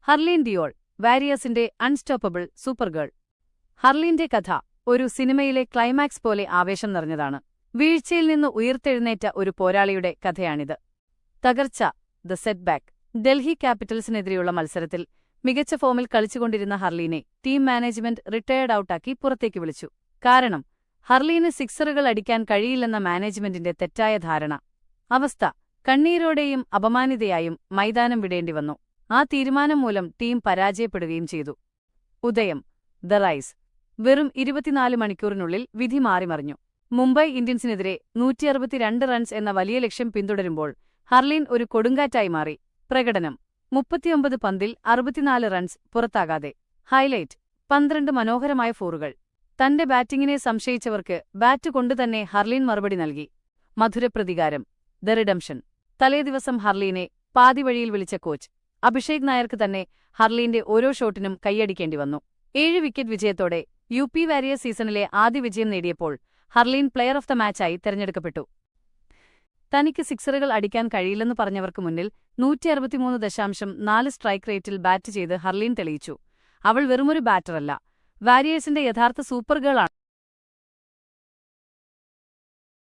Harleen Deol, വാരിയേഴ്സിന്റെ unstoppable സൂപ്പർഗേൾ. ഹർലീന്റെ കഥ ഒരു സിനിമയിലെ ക്ലൈമാക്സ് പോലെ ആവേശം നിറഞ്ഞതാണ്. വീഴ്ചയിൽ നിന്ന് ഉയർത്തെഴുന്നേറ്റ ഒരു പോരാളിയുടെ കഥയാണിത്. തകർച്ച, ദ സെറ്റ് ബാക്ക്. ഡൽഹി ക്യാപിറ്റൽസിനെതിരെയുള്ള മത്സരത്തിൽ മികച്ച ഫോമിൽ കളിച്ചുകൊണ്ടിരുന്ന ഹർലീനെ ടീം മാനേജ്മെന്റ് റിട്ടയർഡ് ഔട്ടാക്കി പുറത്തേക്ക് വിളിച്ചു. കാരണം ഹർലീന് സിക്സറുകൾ അടിക്കാൻ കഴിയില്ലെന്ന മാനേജ്മെന്റിന്റെ തെറ്റായ ധാരണ. അവസ്ഥ കണ്ണീരോടെയും അപമാനിതയായും മൈതാനം വിടേണ്ടിവന്നു. ആ തീരുമാനം മൂലം ടീം പരാജയപ്പെടുകയും ചെയ്തു. ഉദയം, ദ റൈസ്. വെറും 24 മണിക്കൂറിനുള്ളിൽ വിധി മാറിമറിഞ്ഞു. മുംബൈ ഇന്ത്യൻസിനെതിരെ 162 റൺസ് എന്ന വലിയ ലക്ഷ്യം പിന്തുടരുമ്പോൾ ഹർലീൻ ഒരു കൊടുങ്കാറ്റായി മാറി. പ്രകടനം: 39 പന്തിൽ 64 റൺസ്, പുറത്താകാതെ. ഹൈലൈറ്റ്: 12 മനോഹരമായ ഫോറുകൾ. തന്റെ ബാറ്റിംഗിനെ സംശയിച്ചവർക്ക് ബാറ്റ് കൊണ്ടുതന്നെ ഹർലീൻ മറുപടി നൽകി. മധുരപ്രതികാരം, ദ റിഡംഷൻ. തലേദിവസം ഹർലീനെ പാതിവഴിയിൽ വിളിച്ച കോച്ച് അഭിഷേക് നായർക്ക് തന്നെ ഹർലീന്റെ ഓരോ ഷോട്ടിനും കൈയടിക്കേണ്ടി വന്നു. 7 വിക്കറ്റ് വിജയത്തോടെ യുപി വാരിയേഴ്സ് സീസണിലെ ആദ്യ വിജയം നേടിയപ്പോൾ ഹർലീൻ പ്ലെയർ ഓഫ് ദ മാച്ചായി തെരഞ്ഞെടുക്കപ്പെട്ടു. തനിക്ക് സിക്സറുകൾ അടിക്കാൻ കഴിയില്ലെന്ന് പറഞ്ഞവർക്ക് മുന്നിൽ 163.4 സ്ട്രൈക്ക് റേറ്റിൽ ബാറ്റ് ചെയ്ത് ഹർലീൻ തെളിയിച്ചു. അവൾ വെറുമൊരു ബാറ്ററല്ല, വാരിയേഴ്സിന്റെ യഥാർത്ഥ സൂപ്പർ ഗേളാണ്.